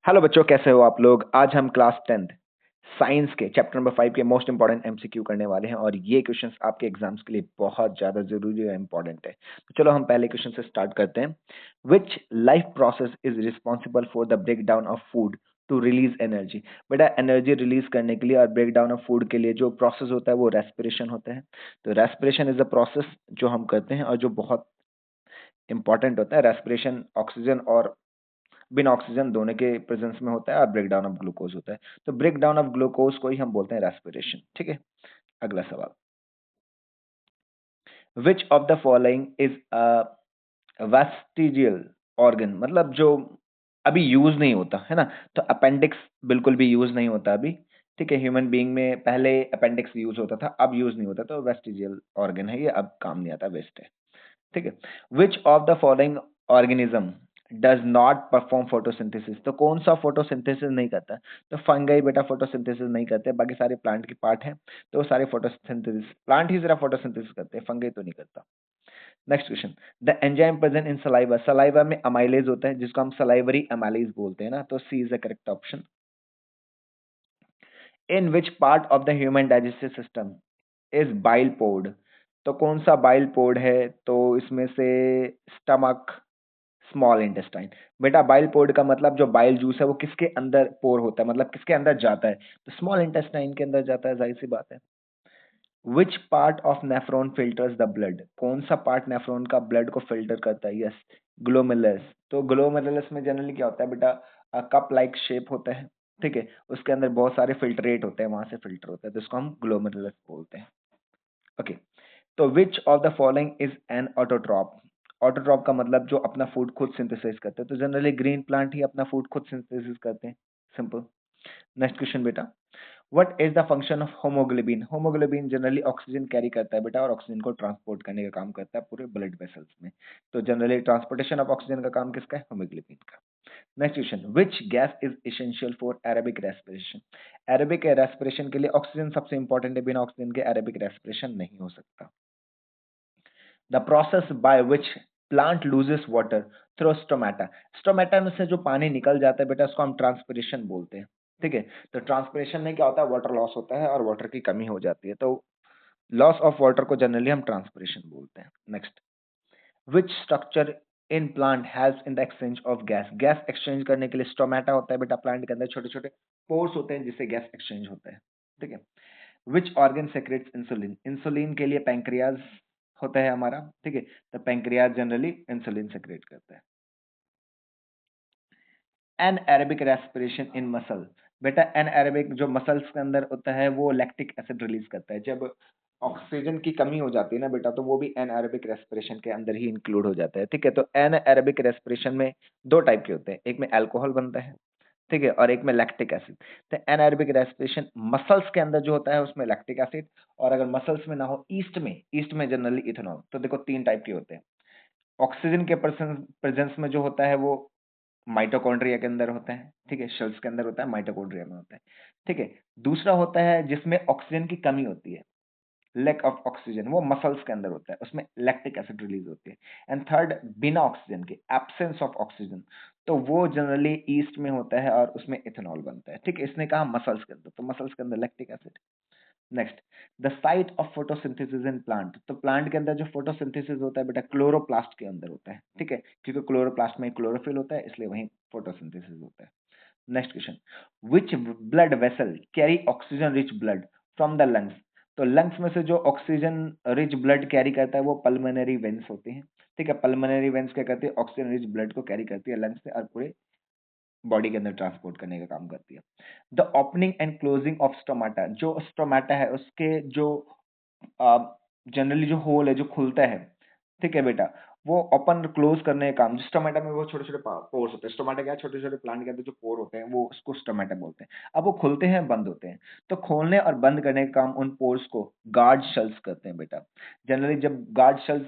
Hello बच्चों, कैसे हो आप लोग। आज हम क्लास 10th साइंस के चैप्टर नंबर 5 के मोस्ट इंपॉर्टेंट एमसीक्यू करने वाले हैं और ये क्वेश्चंस आपके एग्जाम्स के लिए बहुत ज्यादा जरूरी और इंपॉर्टेंट है। तो चलो हम पहले क्वेश्चन से स्टार्ट करते हैं। Which life process is responsible for the break down of food to release energy. बेटा, एनर्जी रिलीज करने के लिए और ब्रेक डाउन ऑफ फूड के लिए जो प्रोसेस होता है वो रेस्पिरेशन होता है। तो रेस्पिरेशन इज द प्रोसेस जो हम करते हैं और जो बहुत इंपॉर्टेंट होता है। रेस्पिरेशन ऑक्सीजन और बिना ऑक्सीजन दोनों के प्रेजेंस में होता है और ब्रेक डाउन ऑफ ग्लूकोज होता है। तो ब्रेक डाउन ऑफ ग्लूकोज को ही हम बोलते हैं रेस्पिरेशन। ठीक है, अगला सवाल। Which of the following is vestigial organ, मतलब जो अभी यूज नहीं होता है ना। तो अपेंडिक्स बिल्कुल भी यूज नहीं होता अभी। ठीक है, ह्यूमन बीइंग में पहले अपेंडिक्स यूज होता था, अब यूज नहीं होता। तो वेस्टिजियल ऑर्गन है ये, अब काम नहीं आता, वेस्ट है। ठीक है। Which of the following organism does not perform photosynthesis. तो कौन सा फोटोसिंथेसिस नहीं करता। तो फंगाई बेटा फोटोसिंथेसिस नहीं करते, बाकी सारे प्लांट के पार्ट हैं तो वो सारे फोटोसिंथेसिस, प्लांट ही सिर्फ फोटोसिंथेसिस करते हैं, फंगाई तो नहीं करता। Next question. The enzyme present in saliva, saliva में अमाइलेज होता है जिसको हम सलाइवरी अमाइलेज बोलते हैं ना। तो C is the correct option. In which part of the human digestive system is bile poured. तो कौन सा बाइल पोर्ड है। तो इसमें से स्टमक, स्मॉल इंटेस्टाइन। बेटा बाइल पोर्ड का मतलब जो बाइल जूस है वो किसके अंदर पोर होता है, मतलब किसके अंदर जाता है। तो स्मॉल इंटेस्टाइन के अंदर जाता है, जाहिर सी बात है। विच part of nephron filters the blood. कौन सा पार्ट नेफ्रॉन का ब्लड को फिल्टर करता है। Yes, glomerulus. तो ग्लोमेरुलस में जनरली क्या होता है बेटा, कप लाइक शेप होता है। ठीक है, उसके अंदर बहुत सारे फिल्ट्रेट होते हैं, वहां से फिल्टर होता है, तो इसको हम ग्लोमेरुलस बोलते हैं। ओके। तो which of the following is an autotroph. Autotroph का मतलब जो अपना फूड खुद सिंथेसाइज करते हैं। तो जनरली ग्रीन प्लांट ही अपना फूड खुद सिंथेसाइज करते हैं, सिंपल। नेक्स्ट क्वेश्चन बेटा। What is the function of haemoglobin. Haemoglobin generally oxygen carry करता है बेटा और ऑक्सीजन को ट्रांसपोर्ट करने का काम करता है पूरे ब्लड वेसल्स में। तो जनरली ट्रांसपोर्टेशन ऑफ ऑक्सीजन का काम किसका है, होमोग्लोबिन का। Next question. Which gas is essential for aerobic respiration. Aerobic respiration के लिए ऑक्सीजन सबसे इंपॉर्टेंट है, बिना ऑक्सीजन के एरोबिक रेस्पिरेशन नहीं हो सकता। The process by which plant loses water through stomata. Stomata में से जो पानी निकल जाता है बेटा उसको हम ट्रांसपिरेशन बोलते हैं। ठीक है, तो ट्रांसपिरेशन में क्या होता है, वाटर लॉस होता है और वाटर की कमी हो जाती है। तो लॉस ऑफ वाटर को जनरली हम ट्रांसपिरेशन बोलते हैं। Next. Which structure in plant helps in the exchange of gas. Gas exchange करने के लिए स्टोमेटा होता है बेटा, प्लांट के अंदर छोटे छोटे पोर्स होते हैं जिससे गैस एक्सचेंज होता है। ठीक है। Which organ secrets insulin. Insulin के लिए पैंक्रियाज होता है हमारा। ठीक है, तो पैंक्रियाज जनरली इंसुलिन सेक्रेट करता है। Anaerobic respiration in muscle. बेटा एन एरेबिक जो मसल्स के अंदर होता है वो लैक्टिक एसिड रिलीज करता है। जब ऑक्सीजन की कमी हो जाती है ना बेटा, तो वो भी एन एरेबिक रेस्पिरेशन के अंदर ही इंक्लूड हो जाता है। ठीक है, तो एन एरेबिक रेस्पिरेशन में दो टाइप के होते हैं, एक में अल्कोहल बनता है, ठीक है, और एक में लैक्टिक एसिड। तो एनाएरोबिक रेस्पिरेशन मसल्स के अंदर जो होता है उसमें लैक्टिक एसिड, और अगर मसल्स में ना हो, ईस्ट में जनरली इथेनॉल। तो देखो तीन टाइप के होते हैं। ऑक्सीजन के प्रेजेंस में जो होता है वो माइटोकॉन्ड्रिया के अंदर होता है। ठीक है, शेल्स के अंदर होता है, माइटोकॉन्ड्रिया में होता है। ठीक है। दूसरा होता है जिसमें ऑक्सीजन की कमी होती है, लैक ऑफ ऑक्सीजन, वो मसल्स के अंदर होता है, उसमें लैक्टिक एसिड रिलीज होती है। एंड थर्ड, बिना ऑक्सीजन के, एब्सेंस ऑफ ऑक्सीजन, तो वो जनरली ईस्ट में होता है और उसमें इथेनॉल बनता है। ठीक है, इसने कहा मसल्स के अंदर, तो मसल्स के अंदर lactic acid. Next. The site of photosynthesis in plant. तो प्लांट के अंदर जो फोटोसिंथेसिस होता है बेटा क्लोरोप्लास्ट के अंदर होता है। ठीक है, क्योंकि क्लोरोप्लास्ट में क्लोरोफिल होता है इसलिए वहीं फोटोसिंथेसिस होता है। Next question. Which blood vessel carry oxygen rich blood from the lungs. तो लंग्स में से जो ऑक्सीजन रिच ब्लड कैरी करता है वो पल्मोनरी वेन्स होते हैं। ठीक है, पल्मोनरी वेन्स क्या करती है, ऑक्सीजन रिच ब्लड को कैरी करती है लंग्स से और पूरे बॉडी के अंदर ट्रांसपोर्ट करने का काम करती है। The opening and closing of stomata, जो स्टोमाटा है उसके जो जनरली जो होल है जो खुलता है, ठीक है बेटा, वो ओपन क्लोज करने का काम, जो स्टोमेटा में वो छोटे छोटे पोर्स होते हैं। स्टोमेटा क्या, छोटे छोटे प्लांट के अंदर जो पोर होते हैं वो उसको स्टोमेटा बोलते हैं। अब वो खुलते हैं बंद होते हैं, तो खोलने और बंद करने का काम उन पोर्स को गार्ड शेल्स करते हैं बेटा। जनरली जब गार्ड शेल्स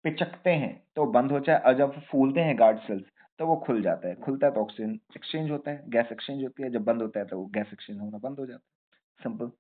पिचकते हैं तो बंद हो जाए, और जब फूलते हैं गार्ड सेल्स तो वो खुल जाता है। खुलता है तो ऑक्सीजन एक्सचेंज होता है, गैस एक्सचेंज होती है। जब बंद होता है तो वो गैस एक्सचेंज होना बंद हो जाता है, simple.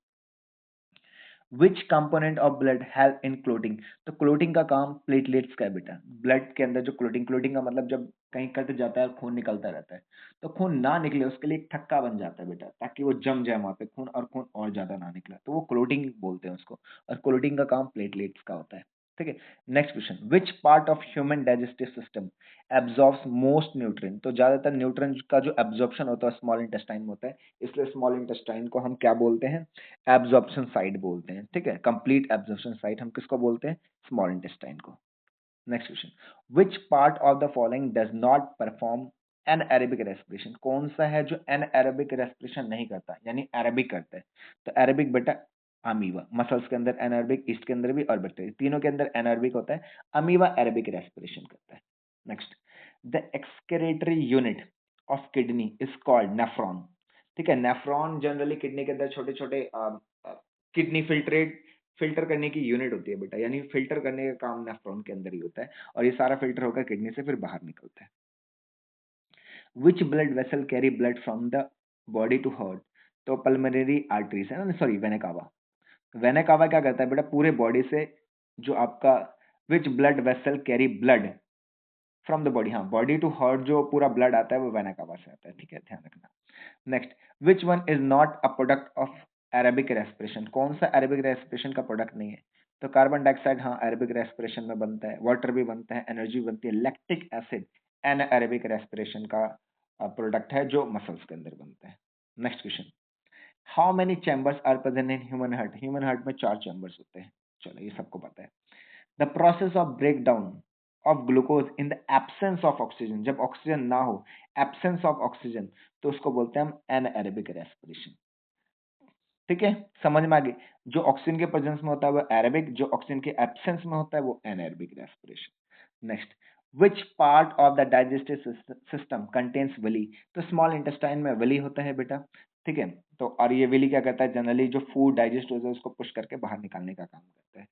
Which component of blood help in clotting? तो क्लोटिंग का काम प्लेटलेट्स का है बेटा। ब्लड के अंदर जो क्लोटिंग, क्लोटिंग का मतलब जब कहीं कट जाता है और खून निकलता रहता है, तो खून ना निकले उसके लिए एक थक्का बन जाता है बेटा, ताकि वो जम जाए वहां पे खून, और खून और ज्यादा ना निकले, तो वो क्लोटिंग बोलते हैं उसको। और क्लोटिंग का काम प्लेटलेट्स का होता है। ठीक है। Next question, which part of human digestive system absorbs most nutrient? तो ज्यादातर न्यूट्रिएंट का जो एब्जॉर्प्शन होता है स्मॉल इंटेस्टाइन में होता है, इसलिए स्मॉल इंटेस्टाइन को हम क्या बोलते हैं? एब्जॉर्प्शन साइट बोलते हैं। ठीक है, कंप्लीट एब्जॉर्प्शन साइट हम किसको बोलते हैं? स्मॉल इंटेस्टाइन को। Next question, which part of the following does not perform an Arabic respiration? कौन सा है जो एन एरेबिक रेस्पिरेशन नहीं करता, यानी एरेबिक करता है? तो एरेबिक बेटा अमीबा, मसल्स के अंदर एनारोबिक, ईस्ट के अंदर भी और बैक्टीरिया, तीनों के अंदर एनारोबिक होता है। अमीबा एरेबिक रेस्पिरेशन करता है। Next, the excretory unit of kidney is called nephron. ठीक है, नेफ्रॉन जनरली किडनी के अंदर छोटे छोटे किडनी फिल्टर करने की यूनिट होती है बेटा, यानी फिल्टर करने का काम नेफ्रॉन के अंदर ही होता है, और ये सारा फिल्टर होकर किडनी से फिर बाहर निकलता है। Which blood vessel carry blood from the body to heart? तो पल्मोनरी आर्टरीज है ना, sorry vena cava. Vena cava क्या करता है बेटा, पूरे बॉडी से जो आपका, विच blood vessel carry blood from the body, हाँ बॉडी टू हार्ट जो पूरा ब्लड आता है वो वेना कावा से आता है। ठीक है, ध्यान रखना। Next, which one is not a product of Arabic respiration? कौन सा अरेबिक रेस्पिरेशन का प्रोडक्ट नहीं है? तो कार्बन डाइऑक्साइड हाँ अरेबिक रेस्पिरेशन में बनता है, वाटर भी बनता है, एनर्जी भी बनती है। Lactic acid anaerobic respiration का प्रोडक्ट है जो मसल्स के अंदर बनता है। Next question, how many chambers are present in human heart? Human heart में 4 चैम्बर्स होते हैं। चलो ये सबको पता है। The process of break down of glucose in the absence of oxygen, जब ऑक्सीजन ना हो, एब्सेंस ऑफ ऑक्सीजन, तो उसको बोलते हैं हम एनएरेबिक रेस्पिरेशन। ठीक है, समझ में आ गई? जो ऑक्सीजन के प्रेजेंस में होता है वो एरेबिक, जो ऑक्सीजन के एब्सेंस में होता है वो anaerobic respiration. Next, which part of the digestive system contains villi? तो स्मॉल इंटेस्टाइन में विली होता है बेटा। ठीक है, तो और ये विली क्या करता है, जनरली जो फूड डाइजेस्ट होता है उसको पुश करके बाहर निकालने का काम करता है।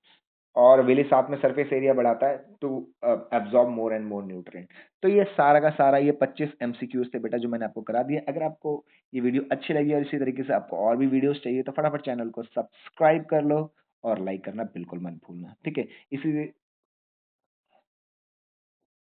और विली साथ में सरफेस एरिया बढ़ाता है to absorb more and more nutrient. तो ये सारा का सारा ये 25 एमसीक्यूज थे बेटा जो मैंने आपको करा दिया। अगर आपको ये वीडियो अच्छी लगी और इसी तरीके से आपको और भी वीडियोस चाहिए तो फटाफट चैनल को सब्सक्राइब कर लो और लाइक करना बिल्कुल मत भूलना। ठीक है, इसी